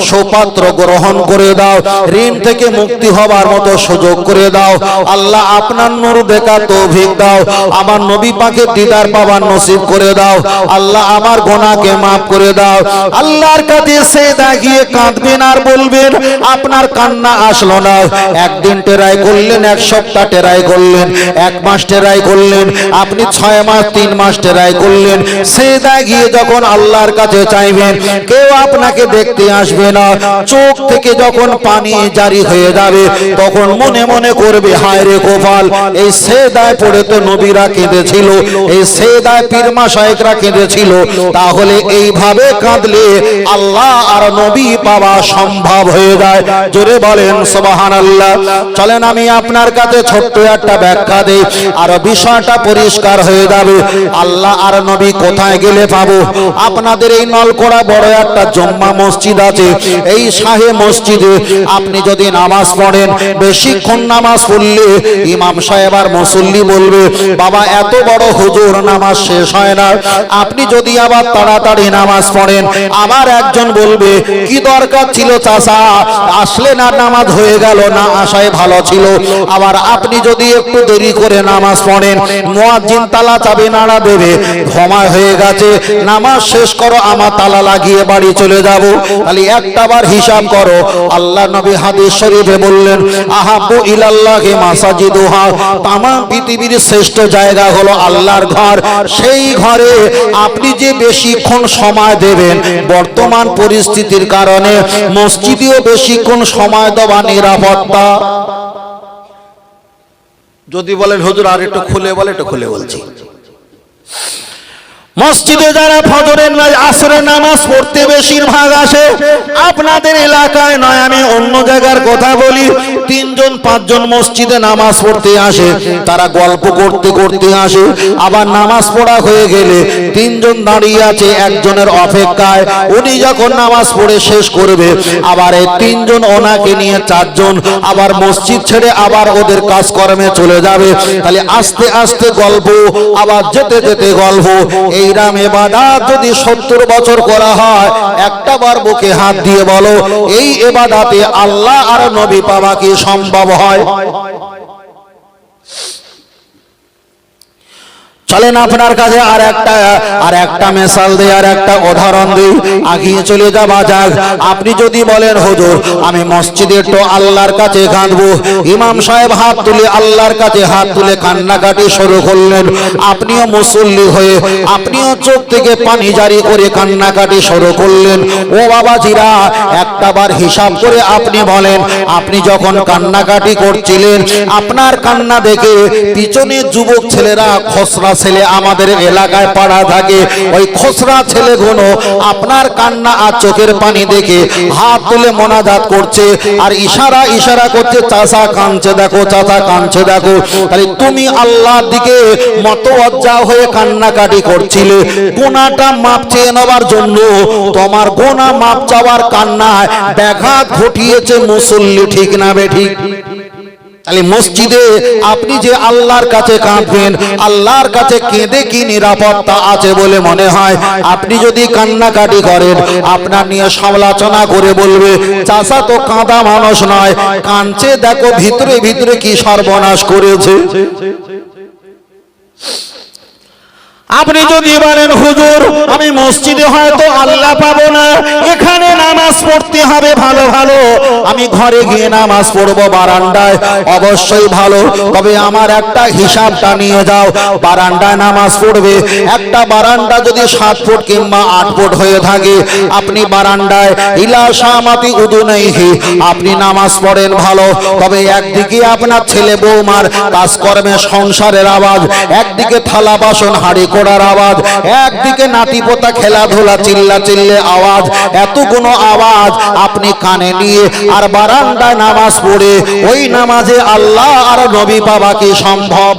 সুপাত্র গ্রহণ করে দাও, ঋণ থেকে মুক্তি হবার মতো সুযোগ করে দাও, আল্লাহ আপনার নূর দেখার তৌফিক দাও, আমার নবী পাকের দিদার পাওয়ার নসিব করে দাও, আল্লাহ আমার গুনাহকে maaf করে দাও। আল্লাহর কাছে সেজদা গিয়ে কাঁদবেন আর বলবেন আপনার কান্না আসলো না। একদিন টেরাই করলেন, এক সপ্তাহ টেরাই করলেন, 1 মাস টেরাই করলেন, আপনি 6 মাস 3 মাস টেরাই করলেন, সেজদা গিয়ে যখন আল্লাহর কাছে চাইবেন কেউ আপনাকে দেখতে আসবে না, চোখ থেকে যখন পানি জারি হয়ে যাবে তখন মনে মনে করবে হায় রে কপাল, এই সেজদায় পড়ে তো নবীরা কেঁদেছিল, এই সেজদায় পীর মাশায়েখরা কেঁদেছিল। তাহলে এইভাবে কাঁদলে আল্লাহ আর নবী পাওয়া সম্ভব হয়ে যায়। জোরে বলেন সুবহানাল্লাহ। চলেন আমি আপনার কাছে ছোট্ট একটা ব্যাখ্যা দেই, আর বিষয়টা পরিষ্কার হয়ে যাবে। আল্লাহ আর নবী কোথায় গেলে পাবো? আপনাদের এই নলকোড়া বড় একটা জুম্মা মসজিদ আছে, এই শাহে মসজিদে আপনি যদি নামাজ পড়েন, বেশিক্ষণ নামাজ পড়লে ইমাম সাহেব আর মুসল্লি বলবে বাবা এত বড় হুজুর নামাজ শেষ হয় না। আপনি যদি আবার তাড়াতাড়ি নামাজ পড়েন, আমার একজন বলবে কি দরকার ছিল চাচা, আসলে না নামাজ হয়ে গেল, না আসায় ভালো ছিল। আবার আপনি যদি একটু দেরি করে নামাজ পড়েন, মুয়াজ্জিন তালা চাবি নাড়া দেবে, ক্ষমা সময় হয়ে গেছে, নামাজ শেষ করো, আমার তালা লাগিয়ে বাড়ি চলে যাব। তাহলে একটাবার হিসাব করো। আল্লাহ নবী হাদিস শরীফে বললেন, আহাব্বু ইলাল্লাহি মাসাজিদুহা, তামাম পৃথিবীর শ্রেষ্ঠ জায়গা হলো আল্লাহর ঘর। সেই ঘরে আপনি যে বেশিক্ষণ সময় দেবেন, বর্তমান পরিস্থিতির কারণে মসজিদেও বেশিক্ষণ সময় দেওয়া নিরাপত্তা। যদি বলেন হুজুর আর একটু খুলে বলে, একটু খুলে বলছি। মসজিদে যারা ফজরের আসরের নামাজ পড়তে বেশিরভাগ আসে, আপনাদের এলাকায় নয়, আমি অন্য জায়গার কথা বলি, 3 জন 5 জন মসজিদে নামাজ পড়তে আসে। তারা গল্প করতে করতে আসে, আবার নামাজ পড়া হয়ে গেলে 3 জন দাঁড়িয়ে আছে একজনের অপেক্ষায়। উনি যখন নামাজ পড়ে শেষ করবে, আবার এই 3 জন ওনাকে নিয়ে 4 জন আবার মসজিদ ছেড়ে আবার ওদের কাজকর্মে চলে যাবে। তাহলে আস্তে আস্তে গল্প, আবার যেতে যেতে গল্প। এইরাম ইবাদত যদি 70 বছর করা হয়, একটা বার বুকে হাত দিয়ে বলো, এই ইবাদতে আল্লাহ আর নবী পাওয়া কি সম্ভব হয়? চলেন আপনার কাছে আর একটা মিসাল দেই, আর একটা উদাহরণ দিই, আগিয়ে চলে যাওয়া যাক। আপনি যদি বলেন হুজুর আমি মসজিদে তো আল্লাহর কাছে কাঁদবো, ইমাম সাহেব হাত তুলে আল্লাহর কাছে হাত তুলে কান্নাকাটি শুরু করলেন, আপনিও মুসল্লি হয়ে আপনিও চোখ থেকে পানি জারি করে কান্নাকাটি শুরু করলেন। ও বাবাজিরা, একটাবার হিসাব করে আপনি বলেন, আপনি যখন কান্নাকাটি করছিলেন, আপনার কান্না দেখে পিছনে যুবক ছেলেরা, খসরা ছেলে আমাদের এলাকায় পাড়া থাকে, ওই খসরা ছেলেগুলো আপনার কান্না আর চোখের পানি দেখে হাত তুলে মোনাজাত করছে আর ইশারা করছে, চাচা কাঁদছে দেখো, চাচা কাঁদছে দেখো। তাহলে তুমি আল্লাহর দিকে মতওয়াজ্জা হয়ে কান্নাকাটি করছিলে, গুনাহটা মাপ চেয়ে নেওয়ার জন্য। তোমার গুনাহ মাপ চাওয়ার কান্নায় ব্যাঘাত ঘটিয়েছে মুসল্লি, ঠিক না বেঠিক? তাহলে মসজিদে আপনি যে আল্লাহর কাছে কাঁদবেন, আল্লাহর কাছে কেঁদে কি নিরাপত্তা আছে বলে মনে হয়? আপনি যদি কান্নাকাটি করেন, আপনার নিয়ে সমালোচনা করে বলবে, চাচা তো কাঁদা মানুষ নয়, কাঁদছে দেখো ভিতরে ভিতরে কি সর্বনাশ করেছে। আপনি যদি বলেন হুজুর আমি মসজিদে হয়তো আল্লাহ পাবো না, এখানে নামাজ পড়তে হবে ভালো ভালো, আমি ঘরে গিয়ে নামাজ পড়বো বারান্দায়, অবশ্যই ভালো, তবে আমার একটা হিসাবটা নিয়ে যাও। বারান্দায় নামাজ পড়বে, একটা বারান্দা যদি 7 ফুট কিংবা 8 ফুট হয়ে থাকে, আপনি বারান্দায় ইলা শামাতি উদুনাইহি আপনি নামাজ পড়েন ভালো, তবে একদিকে আপনার ছেলে বৌমার কাজকর্মে সংসারের আওয়াজ, একদিকে থালা বাসন হাঁড়ি করার আওয়াজ, একদিকে নাতিপোতা খেলাধুলা চিল্লে আওয়াজ, এতগুলো আওয়াজ আপনি কানে নিয়ে আর বারান্দায় নামাজ পড়ে ওই নামাজে আল্লাহ আর নবী পাওয়া কি সম্ভব?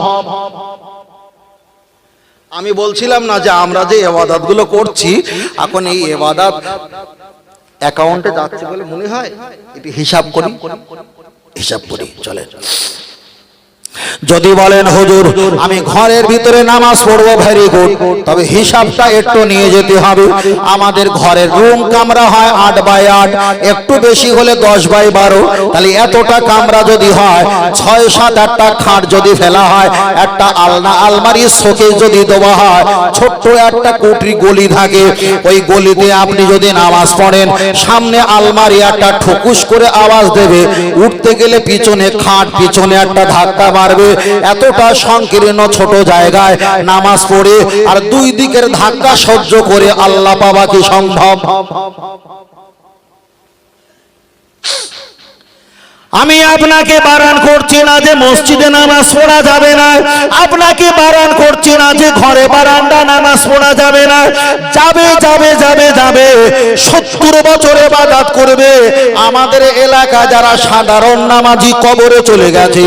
আমি বলছিলাম না যে আমরা যে ইবাদত গুলো করছি, এখন এই ইবাদত অ্যাকাউন্টে যাচ্ছে বলে মনে হয়? এটি হিসাব করি চলে। যদি বলেন হুজুর আমি ঘরের ভিতরে নামাজ পড়বো, ভেরি গুড, তবে হিসাবটা একটু নিয়ে যেতে হবে। আমাদের ঘরের রুম কামরা হয় 8 বাই 8, একটু বেশি হলে 10 বাই 12। তাহলে এতটা কামরা যদি হয়, 6-7-8টা খাট যদি ফেলা হয়, একটা আলমারি শোকেস যদি দেওয়া হয়, ছোট্ট একটা কুটরি গলি থাকে, ওই গলিতে আপনি যদি নামাজ পড়েন, সামনে আলমারি একটা ঠুকুস করে আওয়াজ দেবে, উঠতে গেলে পিছনে খাট, পিছনে একটা ধাক্কা মারবে। এতটা সংকীর্ণ ছোট জায়গায় নামাজ পড়ে আর 2 দিকের ধাক্কা সহ্য করে আল্লাহ পাওয়া কি সম্ভব? আমি আপনাকে বারণ করছি না যে মসজিদে নামাজ পড়া যাবে না, আপনাকে বারণ করছি না যে ঘরে বারান্দা নামাজ পড়া যাবে না। যাবে 70 বছর ইবাদত করবে। আমাদের এলাকা যারা সাধারণ নামাজি কবরে চলে গেছে,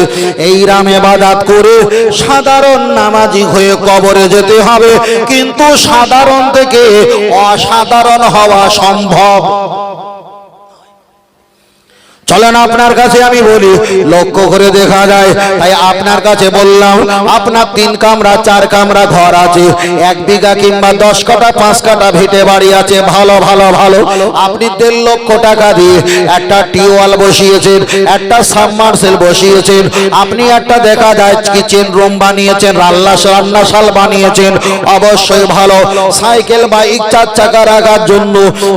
এই রাম ইবাদত করে সাধারণ নামাজি হয়ে কবরে যেতে হবে, কিন্তু সাধারণ থেকে অসাধারণ হওয়া সম্ভব। চলেন আপনার কাছে আমি বলি, লক্ষ্য করে দেখা যায়। তাই আপনার কাছে বললাম, আপনার 3 কামরা 4 কামরা ঘর আছে, 1 বিঘা কিংবা 10 কাঠা 5 কাঠা ভিটে বাড়ি আছে, ভালো ভালো ভালো। আপনি 1.5 লক্ষ টাকা দিয়ে একটা টিউবওয়েল বসিয়েছেন, একটা সাবমার্সেল বসিয়েছেন, আপনি একটা দেখা যায় কিচেন রুম বানিয়েছেন, রান্নাশাল বানিয়েছেন, অবশ্যই ভালো। সাইকেল বাইক 4 চাকা রাখার জন্য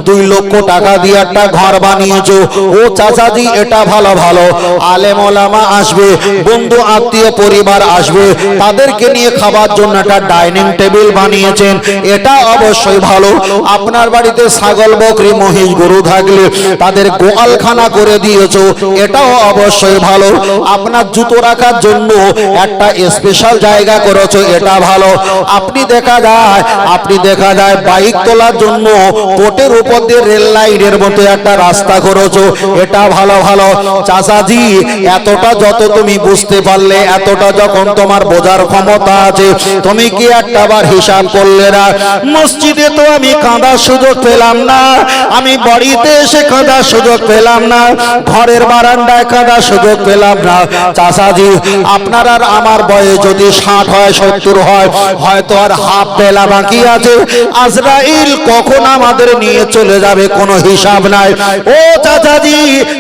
2 লক্ষ টাকা দিয়ে একটা ঘর বানিয়েছো। ও চাচা, এটা ভালো ভালো। আলেম ওলামা আসবে, বন্ধু আত্মীয় পরিবার আসবে, তাদেরকে নিয়ে খাবার জন্য একটা ডাইনিং টেবিল বানিয়েছেন, এটা অবশ্যই ভালো। আপনার বাড়িতে ছাগল বকরি মহিষ গরু থাকলে তাদের গোয়ালখানা করে দিয়েছো, এটাও অবশ্যই ভালো। আপনার জুতো রাখার জন্য একটা স্পেশাল জায়গা করেছো, এটা ভালো। আপনি দেখা যায় বাইক তোলার জন্য কোটের উপর দিয়ে রেল লাইনের মতো একটা রাস্তা করেছো, এটা ভালো ভালো। চাচাজি, এতটা যত তুমি বুঝতে পারলে, এতটা যখন তোমার বোঝার ক্ষমতা আছে, তুমি কি একটাবার হিসাব করলে না? মসজিদে তো আমি কাঁদার সুযোগ পেলাম না, আমি বাড়িতে এসে কাঁদার সুযোগ পেলাম না, ঘরের বারান্দায় কাঁদার সুযোগ পেলাম না। চাচাজি, আপনার আর আমার বয়স যদি 60 হয় 70 হয়, হয়তো আর হাফ বেলা বাকি আছে, আজরাইল কখন আমাদের নিয়ে চলে যাবে কোনো হিসাব নাই। ও চাচাজি,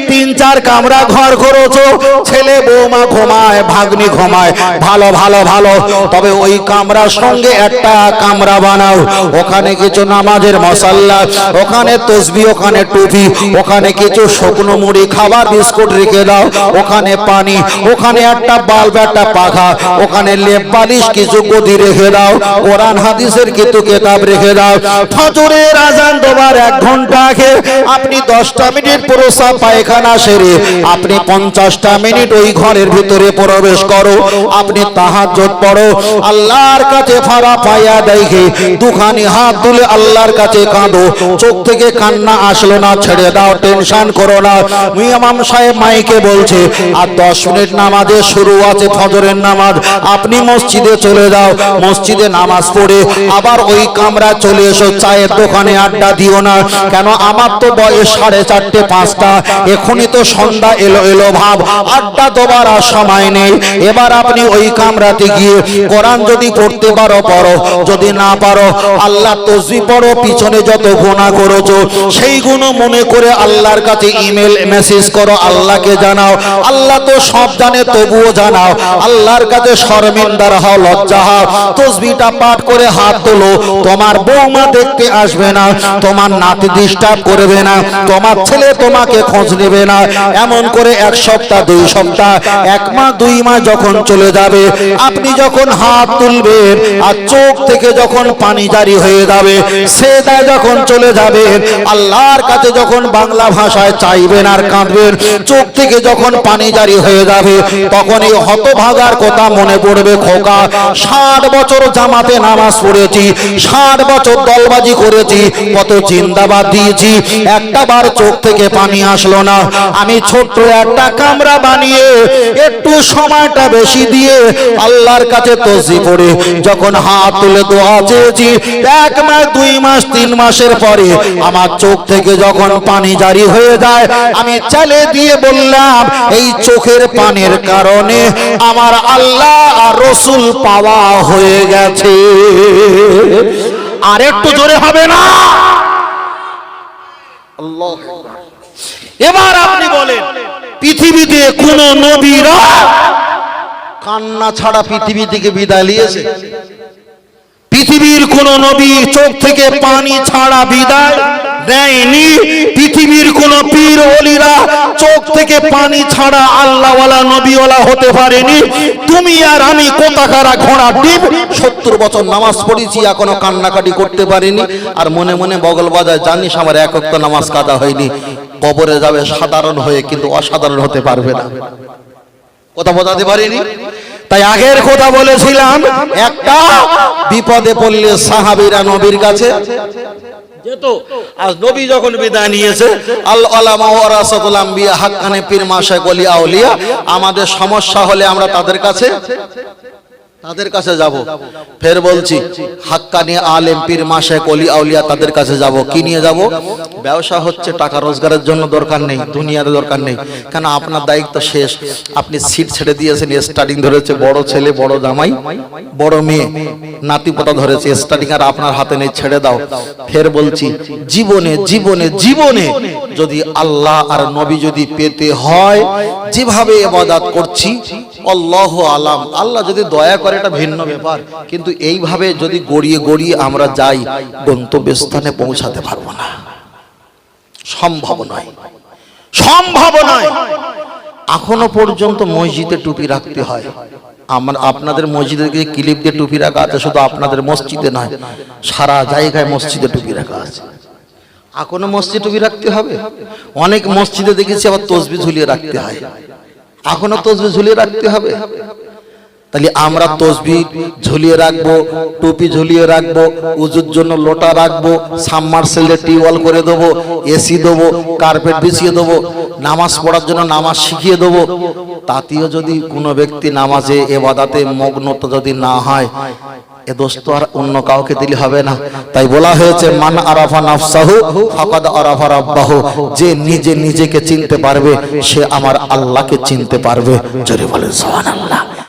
3-4 কামরা ঘর করেছো, ছেলে বৌমা ঘুমায়, ভাগ্নি ঘুমায়, ভালো ভালো ভালো। তবে ওই কামরার সঙ্গে একটা কামরা বানাও, ওখানে কিছু নামাজের মশাল্লা, ওখানে তসবি, ওখানে টুপি, ওখানে কিছু শুকনো মুড়ি খাবার বিস্কুট রেখে দাও, ওখানে পানি, ওখানে একটা বাল্ব, একটা পাখা, ওখানে লেপ বালিশ, কিছু গদি রেখে দাও, কোরআন হাদিসের কিছু কিতাব রেখে দাও। ফজরের আজান দেওয়ার 1 ঘন্টা আগে আপনি 10টা মিনিট প্রস্রাব পায়খানা সেরে আপনি 50টা মিনিট ওই ঘরের ভিতরে প্রবেশ করো, আপনি তাহাজ্জুদ পড়ো, আল্লাহর কাছে ফাড়া পায়া দেখে দুখানি হাত তুলে আল্লাহর কাছে কাঁদো। চোখ থেকে কান্না আসলো না, ছেড়ে দাও, টেনশন করো না। ইমাম সাহেব মাইকে বলছে আর 10 মিনিট নামাজের শুরু আছে, ফজরের নামাজ। আপনি মসজিদে চলে যাও, মসজিদে নামাজ পড়ে আবার ওই কামরা চলে এসো। চায়ের দোকানে আড্ডা দিও না, কেন আমার তো বয়স 4:30 5টা, এখনই তো সন্ধ্যা এলো এলো ভাব, আড্ডা দেবার আর সময় নেই। এবার আপনি ওই কামরাতে গিয়ে কোরআন যদি পড়তে পারো পড়ো, যদি না পারো আল্লাহ তসবিহ পড়ো, পিছনে যত গুনাহ করেছো সেই গুনাহ মনে করে আল্লাহর কাছে ইমেল মেসেজ করো, আল্লাহকে জানাও। আল্লাহ তো সব জানে, তবুও জানাও। আল্লাহর কাছে শর্মিন্দার হও, লজ্জা হও, তসবিহটা পাঠ করে হাত তোলো। তোমার বৌমা দেখতে আসবে না, তোমার নাতি ডিস্টার্ব করবে না, তোমার ছেলে তোমাকে খোঁজ নেবে না। এমন করে 1 সপ্তাহ 2 সপ্তাহ 1 মাস 2 মাস যখন চলে যাবে, আপনি যখন হাত তুলবেন আর চোখ থেকে যখন পানি জারি হয়ে যাবে, সেদায় যখন চলে যাবেন, আল্লাহর কাছে যখন বাংলা ভাষায় চাইবেন আর কাঁদবেন, চোখ থেকে যখন পানি জারি হয়ে যাবে, তখন এই হতভাগার কথা মনে পড়বে। খোকা, 60 বছর জামাতে নামাজ পড়েছি, 60 বছর দলবাজি করেছি, কত জিন্দাবাদ দিয়েছি, একটাবার চোখ থেকে পানি আসলো না। আমি ছোট্ট একটা কামরা বানিয়ে একটু সময়টা বেশি দিয়ে আল্লাহর কাছে তসবিহ পড়ে যখন হাত তুলে দোয়া চেয়েছি, 1 মাস 2 মাস 3 মাসের পরে আমার চোখ থেকে যখন পানি জারি হয়ে যায়, আমি চালে দিয়ে বললাম, এই চোখের পানির কারণে আমার আল্লাহ আর রসুল পাওয়া হয়ে গেছে। আর একটু জোরে হবে না? আল্লাহ। এবার আপনি বলেন, পৃথিবীতে কোন নবীরা কান্না ছাড়া পৃথিবী থেকে বিদায় নিয়েছে? পৃথিবীর কোন নবী চোখ থেকে পানি ছাড়া বিদায় দেয়নি। পৃথিবীর কোন পীর ওলিরা চোখ থেকে পানি ছাড়া আল্লাহওয়ালা নবীওয়ালা হতে পারেনি। তুমি আর আমি কোথাকারা ঘোড়া ডিপ 70 বছর নামাজ পড়েছি, এখনো কান্নাকাটি করতে পারিনি, আর মনে মনে বগল বাজায়, জানিস আমার 1 ওয়াক্ত নামাজ কাজা হয়নি। কবরে যাবে সাধারণ হয়ে, কিন্তু অসাধারণ হতে পারবে না। কথা বোঝাতে পারিনি? তাই আগের কথা বলেছিলাম, একটা বিপদে পড়লে সাহাবীরা নবীর কাছে যেত। আজ নবী যখন বিদায় নিয়েছে, আল উলামা ওয়ারাসাতুল আম্বিয়া, হাক্কানে পীর মাশায়েখ ওলি আউলিয়া, আমাদের সমস্যা হলে আমরা তাদের কাছে তাদের কাছে যাব। ফের বলছি হাক্কানি আলেম পীর মাশায়েখ ওলি আউলিয়া তাদের কাছে যাব। কি নিয়ে যাব? ব্যবসা হচ্ছে, টাকা রোজগারের জন্য দরকার নেই, দুনিয়াতে দরকার নেই, কেন আপনার দায়িত্ব শেষ। আপনি সিট ছেড়ে দিয়েছেন, স্টার্টিং ধরেছে বড় ছেলে, বড় জামাই, বড় মেয়ে, নাতি পোতা ধরেছে, স্টার্টিং আর আপনার হাতে নেই, ছেড়ে দাও। ফের বলছি জীবনে জীবনে জীবনে যদি আল্লাহ আর নবী যদি পেতে হয়, যেভাবে ইবাদত করছি আল্লাহু আলাম, আল্লাহ যদি দয়া করে এটা ভিন্ন ব্যাপার, কিন্তু এইভাবে যদি গড়িয়ে গড়িয়ে আমরা যাই গন্তব্যস্থানে পৌঁছাতে পারবো না, সম্ভব নয়, সম্ভব নয়। এখনো পর্যন্ত মসজিদে টুপি রাখতে হয়। আপনাদের মসজিদে ক্লিপ দিয়ে টুপি রাখা আছে, শুধু আপনাদের মসজিদে নয়, সারা জায়গায় মসজিদে টুপি রাখা আছে। এখনো মসজিদে টুপি রাখতে হবে। অনেক মসজিদে দেখেছি আবার তসবিহ ঝুলিয়ে রাখতে হয়, এখনো তসবিহ ঝুলিয়ে রাখতে হবে। তাহলে আমরা তসবিহ ঝুলিয়ে রাখবো, টুপি ঝুলিয়ে রাখবো, উজুর জন্য লোটা রাখবো, সাবমার্সেলে টিউবওয়েল করে দেবো, এসি দেবো, কার্পেট বিছিয়ে দেবো, নামাজ পড়ার জন্য নামাজ শিখিয়ে দেবো। তাতেও যদি কোনো ব্যক্তি নামাজে ইবাদতে মগ্নতা যদি না হয়, এ দোষ তো আর অন্য কাউকে দিলে হবে না। তাই বলা হয়েছে মান আরাফা নাফসাহু ফাকাদ আরাফা রাব্বাহু, যে নিজে নিজেকে চিনতে পারবে সে আমার আল্লাহকে চিনতে পারবে। জোরে বলেন সুবহানাল্লাহ।